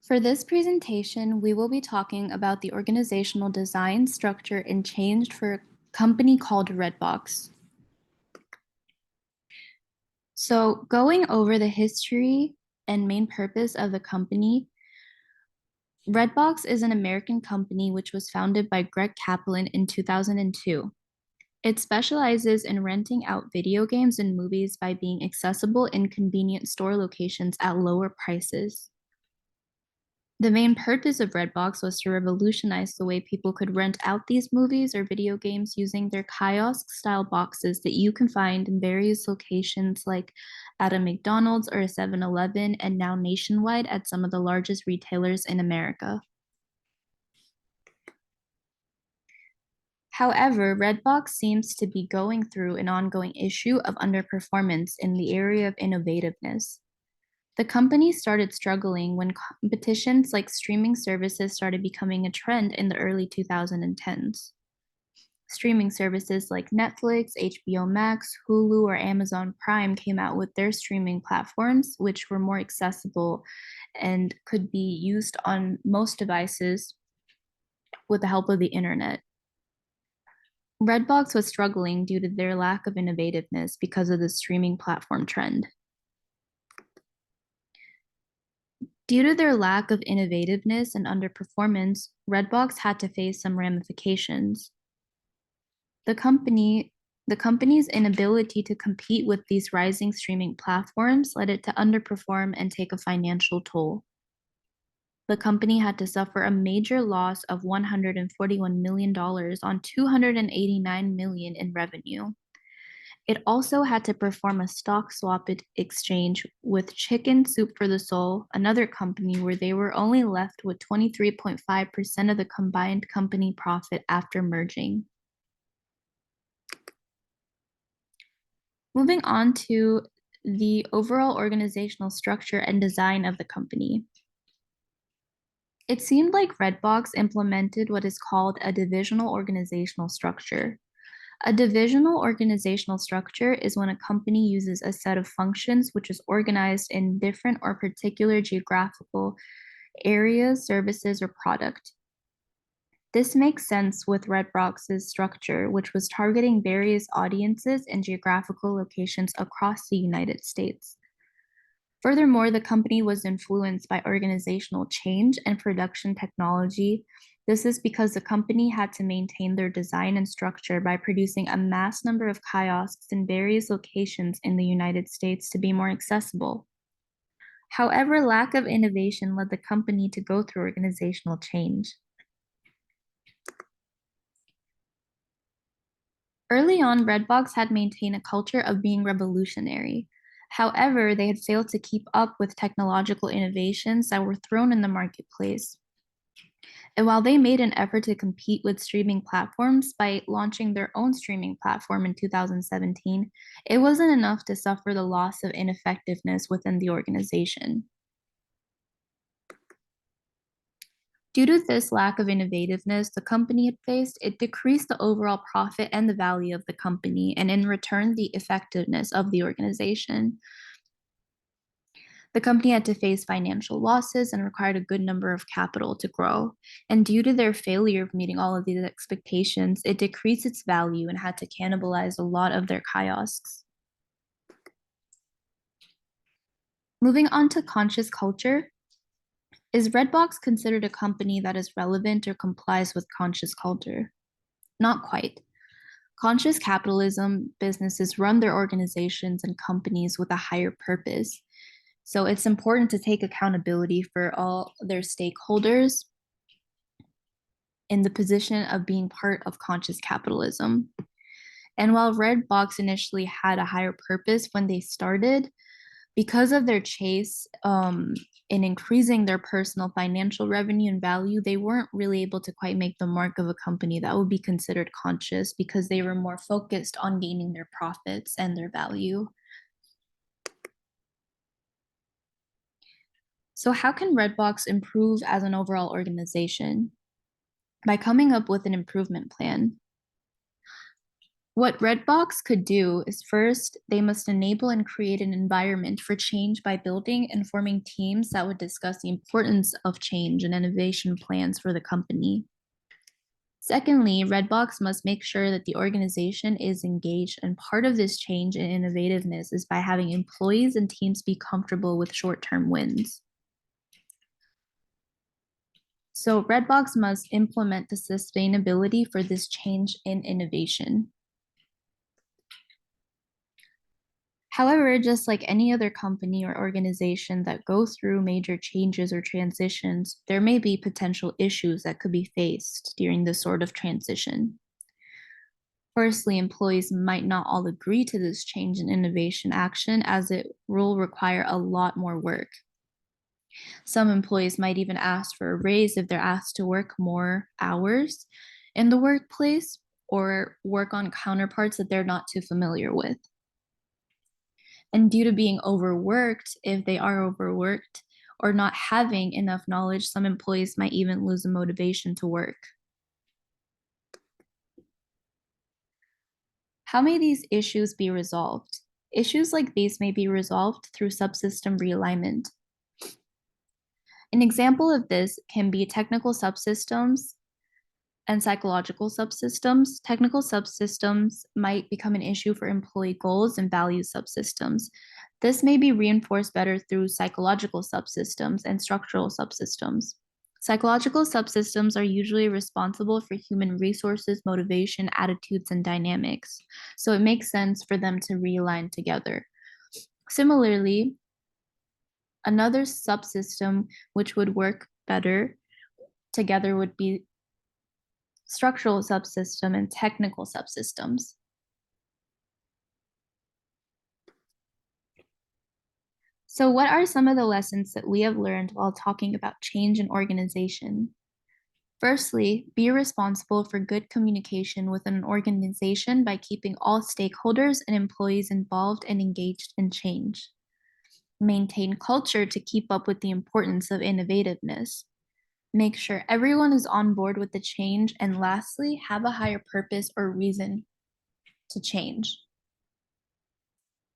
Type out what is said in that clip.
For this presentation, we will be talking about the organizational design, structure, and change for a company called Redbox. So going over the history and main purpose of the company, Redbox is an American company which was founded by Greg Kaplan in 2002. It specializes in renting out video games and movies by being accessible in convenient store locations at lower prices. The main purpose of Redbox was to revolutionize the way people could rent out these movies or video games using their kiosk-style boxes that you can find in various locations like at a McDonald's or a 7-Eleven and now nationwide at some of the largest retailers in America. However, Redbox seems to be going through an ongoing issue of underperformance in the area of innovativeness. The company started struggling when competitions like streaming services started becoming a trend in the early 2010s. Streaming services like Netflix, HBO Max, Hulu, or Amazon Prime came out with their streaming platforms, which were more accessible and could be used on most devices with the help of the internet. Redbox was struggling due to their lack of innovativeness because of the streaming platform trend. Due to their lack of innovativeness and underperformance, Redbox had to face some ramifications. The company's inability to compete with these rising streaming platforms led it to underperform and take a financial toll. The company had to suffer a major loss of $141 million on $289 million in revenue. It also had to perform a stock swap exchange with Chicken Soup for the Soul, another company where they were only left with 23.5% of the combined company profit after merging. Moving on to the overall organizational structure and design of the company. It seemed like Redbox implemented what is called a divisional organizational structure. A divisional organizational structure is when a company uses a set of functions which is organized in different or particular geographical areas, services, or product. This makes sense with Redbox's structure, which was targeting various audiences and geographical locations across the United States. Furthermore, the company was influenced by organizational change and production technology. This is because the company had to maintain their design and structure by producing a mass number of kiosks in various locations in the United States to be more accessible. However, lack of innovation led the company to go through organizational change. Early on, Redbox had maintained a culture of being revolutionary. However, they had failed to keep up with technological innovations that were thrown in the marketplace. And while they made an effort to compete with streaming platforms by launching their own streaming platform in 2017, it wasn't enough to suffer the loss of ineffectiveness within the organization. Due to this lack of innovativeness the company had faced, it decreased the overall profit and the value of the company, and in return, the effectiveness of the organization. The company had to face financial losses and required a good number of capital to grow. And due to their failure of meeting all of these expectations, it decreased its value and had to cannibalize a lot of their kiosks. Moving on to conscious culture. Is Redbox considered a company that is relevant or complies with conscious culture? Not quite. Conscious capitalism businesses run their organizations and companies with a higher purpose. So it's important to take accountability for all their stakeholders in the position of being part of conscious capitalism. And while Redbox initially had a higher purpose when they started, because of their chase in increasing their personal financial revenue and value, they weren't really able to quite make the mark of a company that would be considered conscious because they were more focused on gaining their profits and their value. So how can Redbox improve as an overall organization? By coming up with an improvement plan. What Redbox could do is first, they must enable and create an environment for change by building and forming teams that would discuss the importance of change and innovation plans for the company. Secondly, Redbox must make sure that the organization is engaged, and part of this change and innovativeness is by having employees and teams be comfortable with short-term wins. So Redbox must implement the sustainability for this change in innovation. However, just like any other company or organization that go through major changes or transitions, there may be potential issues that could be faced during this sort of transition. Firstly, employees might not all agree to this change in innovation action as it will require a lot more work. Some employees might even ask for a raise if they're asked to work more hours in the workplace or work on counterparts that they're not too familiar with. And due to being overworked, if they are overworked or not having enough knowledge, some employees might even lose the motivation to work. How may these issues be resolved? Issues like these may be resolved through subsystem realignment. An example of this can be technical subsystems and psychological subsystems. Technical subsystems might become an issue for employee goals and value subsystems. This may be reinforced better through psychological subsystems and structural subsystems. Psychological subsystems are usually responsible for human resources, motivation, attitudes, and dynamics. So it makes sense for them to realign together. Similarly, another subsystem which would work better together would be structural subsystem and technical subsystems. So what are some of the lessons that we have learned while talking about change in organization? Firstly, be responsible for good communication within an organization by keeping all stakeholders and employees involved and engaged in change. Maintain culture to keep up with the importance of innovativeness. Make sure everyone is on board with the change. And lastly, have a higher purpose or reason to change.